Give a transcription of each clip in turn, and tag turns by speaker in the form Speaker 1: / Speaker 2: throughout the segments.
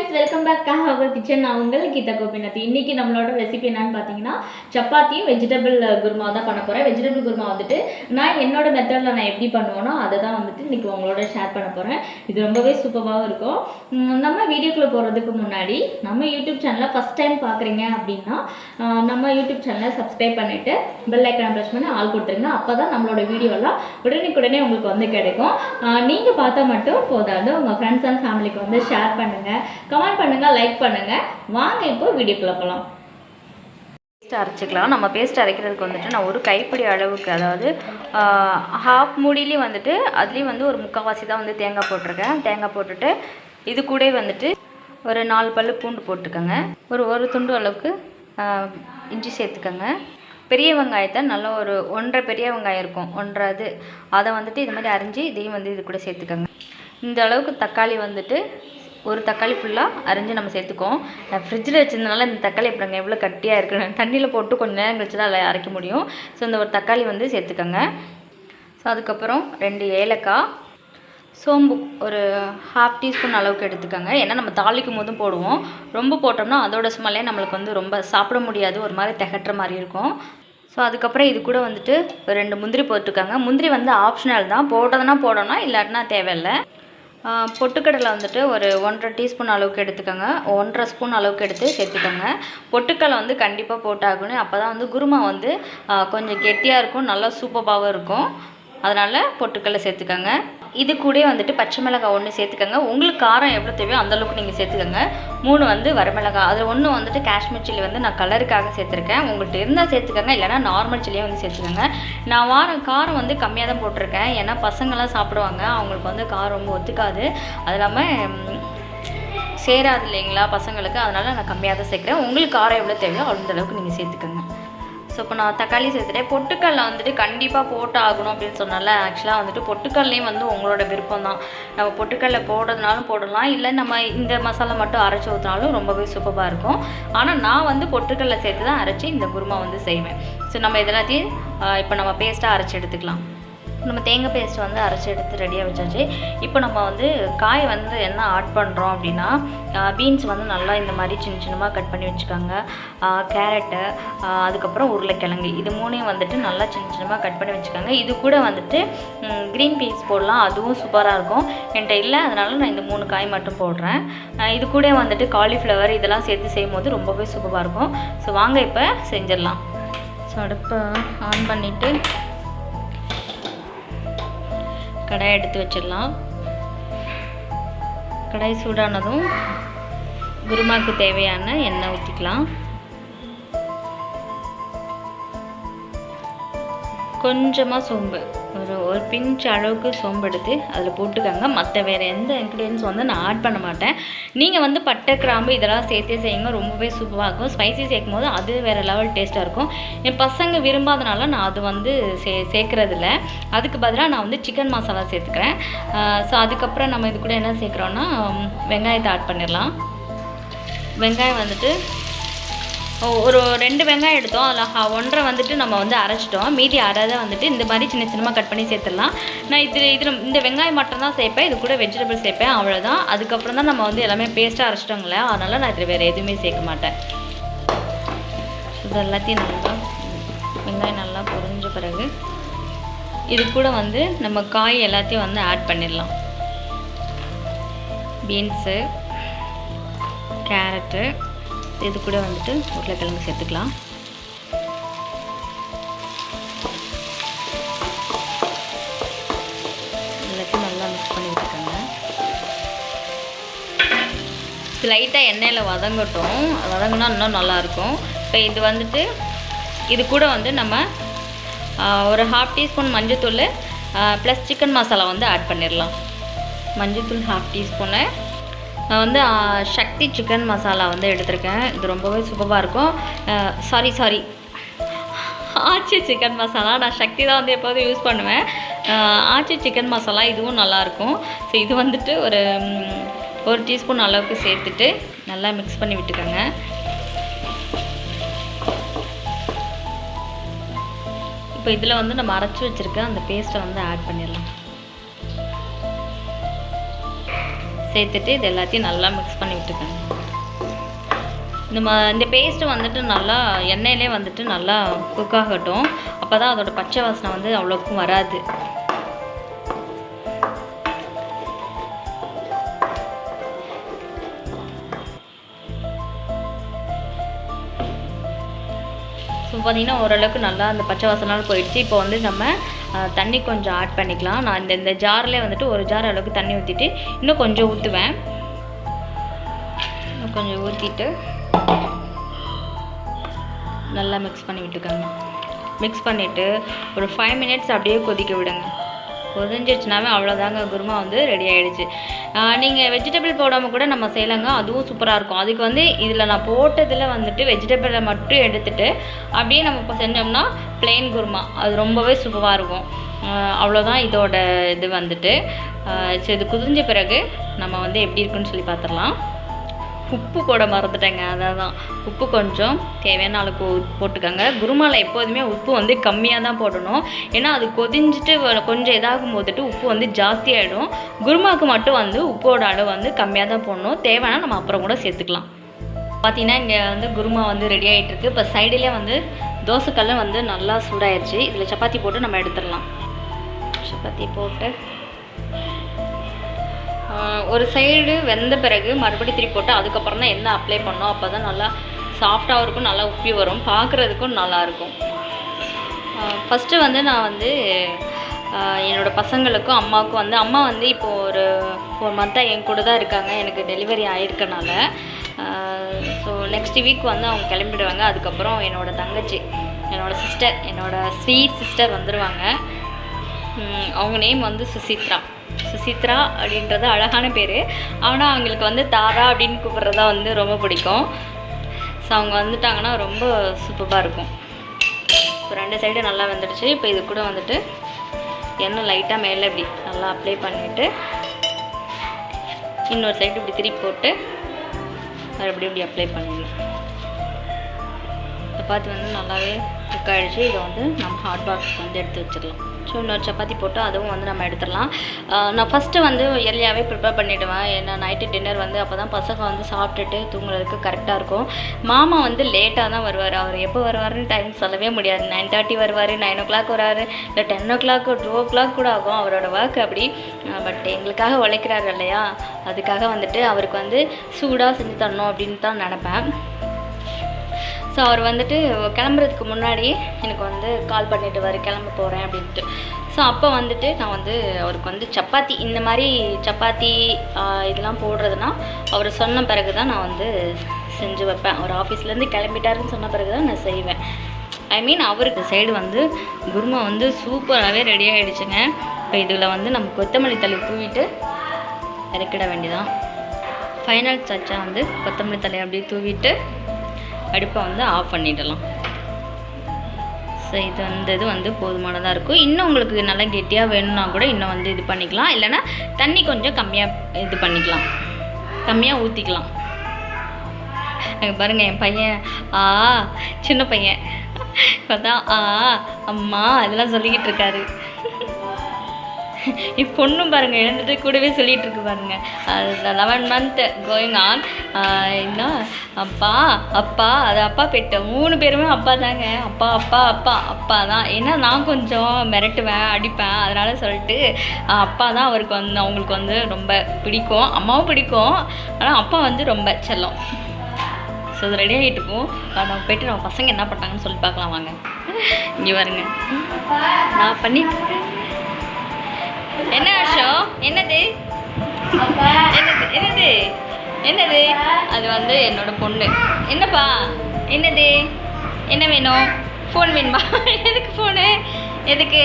Speaker 1: friends, welcome back to our kitchen. நான் உங்கள் கீதா கோபிநாத். இன்னைக்கு நம்மளோட ரெசிபி என்னன்னு பார்த்தீங்கன்னா சப்பாத்தி வெஜிடபிள் குருமா தான் பண்ண போகிறேன். வெஜிடபிள் குருமா வந்துட்டு நான் என்னோட மெத்தடில் நான் எப்படி பண்ணுவேனோ அதை தான் வந்துட்டு இன்றைக்கி உங்களோட ஷேர் பண்ண போகிறேன். இது ரொம்பவே சூப்பராகவும் இருக்கும். நம்ம வீடியோக்குள்ளே போகிறதுக்கு முன்னாடி நம்ம யூடியூப் சேனலை ஃபஸ்ட் டைம் பார்க்குறீங்க அப்படின்னா நம்ம யூடியூப் சேனலை சப்ஸ்கிரைப் பண்ணிவிட்டு பெல் ஐக்கானை ப்ரெஸ் பண்ணி ஆல் கொடுத்துருங்க. அப்போ தான் நம்மளோட வீடியோலாம் உடனே உங்களுக்கு வந்து கிடைக்கும். நீங்கள் பார்த்தா மட்டும் போதாது, உங்கள் ஃப்ரெண்ட்ஸ் அண்ட் ஃபேமிலிக்கு வந்து ஷேர் பண்ணுங்கள், கமெண்ட் பண்ணுங்கள், லைக் பண்ணுங்கள். வாங்க இப்போ வீடியோக்குள்ளே போகலாம். பேஸ்ட் அரைச்சிக்கலாம். நம்ம பேஸ்ட் அரைக்கிறதுக்கு வந்துட்டு நான் ஒரு கைப்பிடி அளவுக்கு, அதாவது ஹாஃப் மூடிலேயும் வந்துட்டு அதுலேயும் வந்து ஒரு முக்கால்வாசி தான் வந்து தேங்காய் போட்டிருக்கேன். தேங்காய் போட்டுட்டு இது கூட வந்துட்டு ஒரு 4 பல்லு பூண்டு போட்டுக்கோங்க. ஒரு துண்டு அளவுக்கு இஞ்சி சேர்த்துக்கோங்க. பெரிய வெங்காயத்தை நல்லா ஒரு 1.5 பெரிய வெங்காயம் இருக்கும், 1.5 அதை வந்துட்டு இது மாதிரி அரிஞ்சு இதையும் வந்து இது கூட சேர்த்துக்கோங்க. இந்த அளவுக்கு தக்காளி வந்துட்டு ஒரு தக்காளி ஃபுல்லாக அரிஞ்சு நம்ம சேர்த்துக்கோம். நான் ஃப்ரிட்ஜில் வச்சுருந்தனால இந்த தக்காளி எப்படிங்க எவ்வளோ கட்டியாக இருக்குன்னு தண்ணியில் போட்டு கொஞ்சம் நேரம் கழிச்சு தான் அதில் அரைக்க முடியும். ஸோ இந்த ஒரு தக்காளி வந்து சேர்த்துக்கோங்க. ஸோ அதுக்கப்புறம் 2 ஏலக்காய், சோம்பு ஒரு 1/2 டீஸ்பூன் அளவுக்கு எடுத்துக்கோங்க. ஏன்னா நம்ம தாளிக்கும் போதும் போடுவோம். ரொம்ப போட்டோம்னா அதோட ஸ்மெல்லே நம்மளுக்கு வந்து ரொம்ப சாப்பிட முடியாது, ஒரு மாதிரி திகட்டுற மாதிரி இருக்கும். ஸோ அதுக்கப்புறம் இது கூட வந்துட்டு ஒரு 2 முந்திரி போட்டுக்கோங்க. முந்திரி வந்து ஆப்ஷனல் தான், போட்டதுன்னா போடணும், இல்லாட்டினா தேவையில்லை. பொட்டுக்கடலை வந்துட்டு ஒரு 1.5 டீஸ்பூன் அளவுக்கு எடுத்துக்கோங்க. 1.5 ஸ்பூன் அளவுக்கு எடுத்து சேர்த்துக்கோங்க. பொட்டுக்கடலை வந்து கண்டிப்பாக போட்டாகணும். அப்போ தான் வந்து குருமா வந்து கொஞ்சம் கெட்டியாக இருக்கும், நல்லா சூப்பராகவும் இருக்கும். அதனால் பொட்டுக்கடலை சேர்த்துக்கோங்க. இது கூட வந்துட்டு பச்சை மிளகாய் 1 சேர்த்துக்கோங்க. உங்களுக்கு காரம் எவ்வளோ தேவையோ அந்தளவுக்கு நீங்கள் சேர்த்துக்கோங்க. 3 வந்து வரமிளகாய், அதில் 1 வந்துட்டு காஷ்மீர் சில்லி வந்து நான் கலருக்காக சேர்த்துருக்கேன். உங்கள்கிட்ட இருந்தால் சேர்த்துக்கோங்க, இல்லைனா நார்மல் சில்லியே வந்து சேர்த்துக்கோங்க. நான் காரம் வந்து கம்மியாக தான் போட்டிருக்கேன். ஏன்னா பசங்களாம் சாப்பிடுவாங்க, அவங்களுக்கு வந்து காரம் ரொம்ப ஒத்துக்காது, அது இல்லாமல் சேராது இல்லைங்களா பசங்களுக்கு, அதனால் நான் கம்மியாக தான் சேர்க்குறேன். உங்களுக்கு காரம் எவ்வளோ தேவையோ அந்தளவுக்கு நீங்கள் சேர்த்துக்கோங்க. ஸோ இப்போ நான் தக்காளி சேர்த்துட்டேன். பொட்டுக்கடலை வந்துட்டு கண்டிப்பாக போட்டு ஆகணும் அப்படின்னு சொன்னால, ஆக்சுவலாக வந்துட்டு பொட்டுக்கடலையும் வந்து உங்களோட விருப்பம் தான். நம்ம பொட்டுக்கடலை போடுறதுனாலும் போடலாம், இல்லை நம்ம இந்த மசாலா மட்டும் அரைச்சி ஊற்றினாலும் ரொம்பவே சூப்பராக இருக்கும். ஆனால் நான் வந்து பொட்டுக்கடலை சேர்த்து தான் அரைச்சி இந்த குருமா வந்து செய்வேன். ஸோ நம்ம இதெல்லாத்தையும் இப்போ நம்ம பேஸ்ட்டாக அரைச்சி எடுத்துக்கலாம். நம்ம தேங்காய் பேஸ்ட் வந்து அரைச்சி எடுத்து ரெடியாக வச்சாச்சு. இப்போ நம்ம வந்து காய் வந்து என்ன ஆட் பண்ணுறோம் அப்படின்னா, பீன்ஸ் வந்து நல்லா இந்த மாதிரி சின்னமாக கட் பண்ணி வச்சுக்கோங்க. கேரட்டு, அதுக்கப்புறம் உருளைக்கிழங்கு, இது 3ஐயும் வந்துட்டு நல்லா சின்னமாக கட் பண்ணி வச்சுக்கோங்க. இது கூட வந்துட்டு க்ரீன் பீன்ஸ் போடலாம், அதுவும் சூப்பராக இருக்கும். என்கிட்ட இல்லை, அதனால நான் இந்த 3 காய் மட்டும் போடுறேன். இது கூட வந்துட்டு காலிஃப்ளவர் இதெல்லாம் சேர்த்து செய்யும் போது ரொம்பவே சூப்பராக இருக்கும். ஸோ வாங்க இப்போ செஞ்சிடலாம். ஸோ அடுப்பை ஆன் பண்ணிவிட்டு கடாயை எடுத்து வச்சிடலாம். கடாய் சூடானதும் குருமாவுக்கு தேவையான எண்ணெய் ஊற்றிக்கலாம். கொஞ்சமாக சோம்பு, ஒரு பிஞ்ச் அளவுக்கு சோம்பு எடுத்து அதில் போட்டுக்கோங்க. மற்ற வேறு எந்த இன்க்ரீடியன்ஸ் வந்து நான் ஆட் பண்ண மாட்டேன். நீங்கள் வந்து பட்டை, கிராம்பு இதெல்லாம் சேர்த்தே செய்யுங்க, ரொம்பவே சூப்பராக இருக்கும். ஸ்பைசி சேர்க்கும் போது அது வேறு லெவல் டேஸ்ட்டாக இருக்கும். என் பசங்க விரும்பாதனால நான் அது வந்து சேர்க்குறதில்ல. அதுக்கு பதிலாக நான் வந்து சிக்கன் மசாலா சேர்த்துக்கிறேன். ஸோ அதுக்கப்புறம் நம்ம இது கூட என்ன சேர்க்குறோன்னா வெங்காயத்தை ஆட் பண்ணிடலாம். வெங்காயம் வந்துட்டு ஒரு 2 வெங்காயம் எடுத்தோம், அதில் 1.5 வந்துட்டு நம்ம வந்து அரைச்சிட்டோம். மீதி அரைதை வந்துட்டு இந்த மாதிரி சின்னமாக கட் பண்ணி சேர்த்துடலாம். நான் இதில் இந்த வெங்காயம் மட்டும் தான் சேர்ப்பேன், இது கூட வெஜிடபிள் சேர்ப்பேன், அவ்வளோதான். அதுக்கப்புறம் தான் நம்ம வந்து எல்லாமே பேஸ்ட்டாக அரைச்சிட்டோங்களே, அதனால் நான் இதில் வேறு எதுவுமே சேர்க்க மாட்டேன். இது எல்லாத்தையும் நல்லா வெங்காயம் நல்லா பொரிஞ்ச பிறகு இது கூட வந்து நம்ம காய் எல்லாத்தையும் வந்து ஆட் பண்ணிடலாம். பீன்ஸு, கேரட்டு, இது கூட வந்துட்டு உருளைக்கிழங்கு சேர்த்துக்கலாம். எல்லாத்தையும் நல்லா மிக்ஸ் பண்ணி விட்டுக்கோங்க. லைட்டாக எண்ணெயில் வதங்கட்டும், வதங்கினா இன்னும் நல்லாயிருக்கும். இப்போ இது வந்துட்டு இது கூட வந்து நம்ம ஒரு 1/2 டீஸ்பூன் மஞ்சத்தூள் ப்ளஸ் சிக்கன் மசாலா வந்து ஆட் பண்ணிடலாம். மஞ்சத்தூள் 1/2 டீஸ்பூனு. நான் வந்து சக்தி சிக்கன் மசாலா வந்து எடுத்திருக்கேன், இது ரொம்பவே சூப்பராக இருக்கும். சாரி ஆச்சி சிக்கன் மசாலா, நான் சக்தி தான் வந்து எப்போதும் யூஸ் பண்ணுவேன். ஆச்சி சிக்கன் மசாலா இதுவும் நல்லாயிருக்கும். ஸோ இது வந்துட்டு ஒரு டீஸ்பூன் அளவுக்கு சேர்த்துட்டு நல்லா மிக்ஸ் பண்ணி விட்டுக்கோங்க. இப்போ இதில் வந்து நம்ம அரைச்சி வச்சுருக்க அந்த பேஸ்ட்டை வந்து ஆட் பண்ணிடலாம். சேர்த்துட்டு இது எல்லாத்தையும் நல்லா மிக்ஸ் பண்ணி விட்டுக்கோங்க. இந்த பேஸ்ட்டு வந்துட்டு நல்லா எண்ணெயிலே வந்துட்டு நல்லா குக் ஆகட்டும். அப்போ தான் அதோட பச்சை வாசனை வந்து அவ்வளோக்கும் வராது. ஸோ பார்த்திங்கன்னா ஓரளவுக்கு நல்லா அந்த பச்சை வாசனால் போயிடுச்சு. இப்போ வந்து நம்ம தண்ணி கொஞ்சம் ஆட் பண்ணிக்கலாம். நான் இந்த ஜார்லேயே வந்துட்டு ஒரு ஜார் அளவுக்கு தண்ணி ஊற்றிட்டு இன்னும் கொஞ்சம் ஊற்றுவேன். கொஞ்சம் ஊற்றிட்டு நல்லா மிக்ஸ் பண்ணி விட்டுக்கோங்க. மிக்ஸ் பண்ணிவிட்டு ஒரு 5 மினிட்ஸ் அப்படியே கொதிக்க விடுங்க. கொதிஞ்சிடுச்சுனாவே அவ்வளோதாங்க, குருமா வந்து ரெடி ஆகிடுச்சு. நீங்கள் வெஜிடபிள் போடாமல் கூட நம்ம செய்யலாங்க, அதுவும் சூப்பராக இருக்கும். அதுக்கு வந்து இதில் நான் போட்டதில் வந்துட்டு வெஜிடபிளை மட்டும் எடுத்துகிட்டு அப்படியே நம்ம இப்போ செஞ்சோம்னா பிளெயின் குருமா, அது ரொம்பவே சூப்பராக இருக்கும். அவ்வளோதான் இதோட இது வந்துட்டு. சரி, இது குதிஞ்ச பிறகு நம்ம வந்து எப்படி இருக்குன்னு சொல்லி பார்த்துடலாம். உப்பு போட மறந்துட்டேங்க, அதான் உப்பு கொஞ்சம் தேவையான அளவுக்கு போட்டுக்கோங்க. குருமாவில் எப்போதுமே உப்பு வந்து கம்மியாக தான் போடணும். ஏன்னா அது கொதிஞ்சிட்டு கொஞ்சம் இதாகும் போதுட்டு உப்பு வந்து ஜாஸ்தி ஆகிடும். குருமாவுக்கு மட்டும் வந்து உப்போட அளவு வந்து கம்மியாக தான் போடணும். தேவைன்னா நம்ம அப்புறம் கூட சேர்த்துக்கலாம். பார்த்திங்கன்னா இங்கே வந்து குருமா வந்து ரெடி ஆகிட்டுருக்கு. இப்போ சைடிலே வந்து தோசைக்கல்ல வந்து நல்லா சூடாயிடுச்சு. இதில் சப்பாத்தி போட்டு நம்ம எடுத்துடலாம். சப்பாத்தி போட்டு ஒரு சைடு வெந்த பிறகு மறுபடியும் திருப்பி போட்டு அதுக்கப்புறம் தான் எண்ணெய் அப்ளை பண்ணோம். அப்போ தான் நல்லா சாஃப்டாகவும் இருக்கும், நல்லா உப்பி வரும், பார்க்குறதுக்கும் நல்லாயிருக்கும். ஃபஸ்ட்டு வந்து நான் வந்து என்னோடய பசங்களுக்கும் அம்மாவுக்கும் வந்து அம்மா வந்து இப்போது ஒரு 4 மந்த்தாக என் கூட தான் இருக்காங்க. எனக்கு டெலிவரி ஆகிருக்கனால ஸோ நெக்ஸ்ட் வீக் வந்து அவங்க கிளம்பிடுவாங்க. அதுக்கப்புறம் என்னோடய தங்கச்சி, என்னோடய சிஸ்டர், என்னோடய ஸ்வீட் சிஸ்டர் வந்துடுவாங்க. அவங்க நேம் வந்து சுசித்ரா அப்படின்றது அழகான பேர். ஆனால் அவங்களுக்கு வந்து தாரா அப்படின்னு கூப்பிட்றதா வந்து ரொம்ப பிடிக்கும். ஸோ அவங்க வந்துட்டாங்கன்னா ரொம்ப சூப்பராக இருக்கும். இப்போ 2 சைடு நல்லா வந்துடுச்சு. இப்போ இது கூட வந்துட்டு எண்ணெய் லைட்டாக மேலே இப்படி நல்லா அப்ளை பண்ணிவிட்டு இன்னொரு சைடு இப்படி திருப்பி போட்டு மறுபடியும் இப்படி அப்ளை பண்ணிடணும். சப்பாத்தி வந்து நல்லாவே குக் ஆகிடுச்சு. இதை வந்து நம்ம ஹாட் பாக்ஸ் வந்து எடுத்து வச்சிடலாம். ஸோ இன்னொரு சப்பாத்தி போட்டு அதுவும் வந்து நம்ம எடுத்துடலாம். நான் ஃபஸ்ட்டு வந்து எர்லியாகவே ப்ரிப்பேர் பண்ணிவிடுவேன். ஏன்னா நைட்டு டின்னர் வந்து அப்போ தான் பசங்க வந்து சாப்பிட்டுட்டு தூங்குறதுக்கு கரெக்டாக இருக்கும். மாமா வந்து லேட்டாக தான் வருவார். அவர் எப்போ வருவாருன்னு டைம் சொல்லவே முடியாது. 9:30 வருவார், 9 o'clock வராரு, இல்லை 10 o'clock 2 o'clock கூட ஆகும். அவரோட ஒர்க் அப்படி. பட் எங்களுக்காக உழைக்கிறாரு இல்லையா, அதுக்காக வந்துட்டு அவருக்கு வந்து சூடாக செஞ்சு தரணும் அப்படின்னு தான் நினப்பேன். ஸோ அவர் வந்துட்டு கிளம்புறதுக்கு முன்னாடியே எனக்கு வந்து கால் பண்ணிவிட்டு வர கிளம்ப போகிறேன் அப்படின்ட்டு. ஸோ அப்போ வந்துட்டு நான் வந்து அவருக்கு வந்து சப்பாத்தி, இந்த மாதிரி சப்பாத்தி இதெல்லாம் போடுறதுனா அவர் சொன்ன பிறகு தான் நான் வந்து செஞ்சு வைப்பேன். அவர் ஆஃபீஸ்லேருந்து கிளம்பிட்டாருன்னு சொன்ன பிறகு தான் நான் செய்வேன். ஐ மீன் அவருக்கு சைடு வந்து குருமா வந்து சூப்பராகவே ரெடி ஆகிடுச்சுங்க. இப்போ இதில் வந்து நம்ம கொத்தமல்லி தழை தூவிட்டு இறக்கிட வேண்டியதான். ஃபைனல் டச்சாக வந்து கொத்தமல்லி தழை அப்படியே தூவிட்டு அடுப்பை வந்து ஆஃப் பண்ணிடலாம். ஸோ இது வந்து போதுமானதாக இருக்கும். இன்னும் உங்களுக்கு நல்லா கெட்டியாக வேணும்னா கூட இன்னும் வந்து இது பண்ணிக்கலாம். இல்லைன்னா தண்ணி கொஞ்சம் கம்மியாக இது பண்ணிக்கலாம், கம்மியாக ஊற்றிக்கலாம். எனக்கு பாருங்கள், என் பையன் சின்ன பையன் இப்போ தான் அம்மா அதெல்லாம் சொல்லிக்கிட்டு இருக்காரு. என் பொண்ணும் பாருங்கள் எழுந்துட்டு கூடவே சொல்லிகிட்டு இருக்கு பாருங்கள். 11 month கோயிங் ஆன். இன்னும் அப்பா அப்பா, அது அப்பா பெட்ட 3 பேருமே அப்பா தாங்க. அப்பா அப்பா அப்பா அப்பா தான். ஏன்னா நான் கொஞ்சம் மிரட்டுவேன், அடிப்பேன். அதனால் சொல்லிட்டு அப்பா தான் அவருக்கு வந்து அவங்களுக்கு வந்து ரொம்ப பிடிக்கும். அம்மாவும் பிடிக்கும், ஆனால் அப்பா வந்து ரொம்ப செல்லம். ஸோ அது ரெடி ஆகிட்டு இருக்கும். நம்ம போய்ட்டு நம்ம பசங்க என்ன பண்ணாங்கன்னு சொல்லி பார்க்கலாம் வாங்க. இங்கே பாருங்க, நான் பண்ணிட்டு என்ன விஷயம், என்னது என்னது என்னது என்னது அது வந்து என்னோட பொண்ணு. என்னப்பா என்னது, என்ன வேணும், ஃபோன் வேணுமா? எதுக்கு ஃபோனு, எதுக்கு?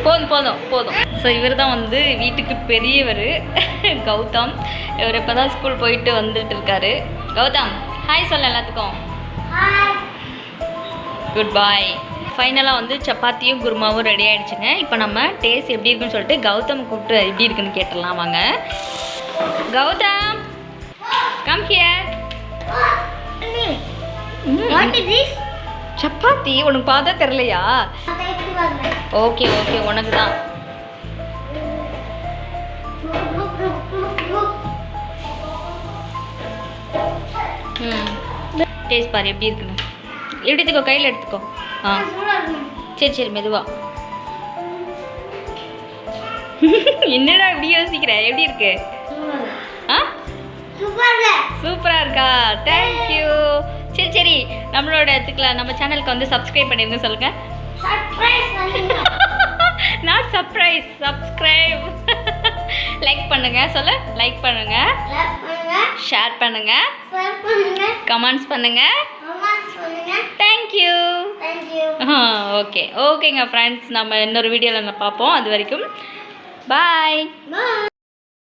Speaker 1: போதும் போதும் போதும். ஸோ இவர் தான் வந்து வீட்டுக்கு பெரியவர் கௌதம். இவர் இப்போ தான் ஸ்கூல் போயிட்டு வந்துட்டு இருக்காரு. கௌதம் ஹாய் சொல்ல எல்லாத்துக்கும். குட் பாய். ஃபைனலாக வந்து சப்பாத்தியும் குருமாவும் ரெடி ஆகிடுச்சுங்க. இப்போ நம்ம டேஸ்ட் எப்படி இருக்குன்னு சொல்லிட்டு கௌதம் கூப்பிட்டு எப்படி இருக்குன்னு கேட்டுடலாம் வாங்க. Gautham come here. சப்பாத்தி உனக்கு பார்த்தா தெரியலையா? ஓகே ஓகே, உனக்கு தான். டேஸ்ட் பாரு எப்படி இருக்குன்னு. எடுத்துக்கோ, கையில் எடுத்துக்கோ. ஆ சரி சரி மெதுவா. என்னடா இப்படி யோசிக்கிற? எப்படி இருக்கு? ஆ சூப்பரா இருக்கா? தேங்க்யூ. சரி சரி நம்மளோட எடுத்துக்கலாம். நம்ம சேனலுக்கு வந்து சப்ஸ்கிரைப் பண்ணிருங்க. சொல்லுங்க. Not surprise, subscribe. லைக் பண்ணுங்க. சொல்லு. லைக் பண்ணுங்க, ஷேர் பண்ணுங்க, கமெண்ட்ஸ் பண்ணுங்க. தேங்க்யூ. ஓகே ஓகேங்க ஃப்ரெண்ட்ஸ், நம்ம இன்னொரு வீடியோவில் பார்ப்போம். அது வரைக்கும் பாய்.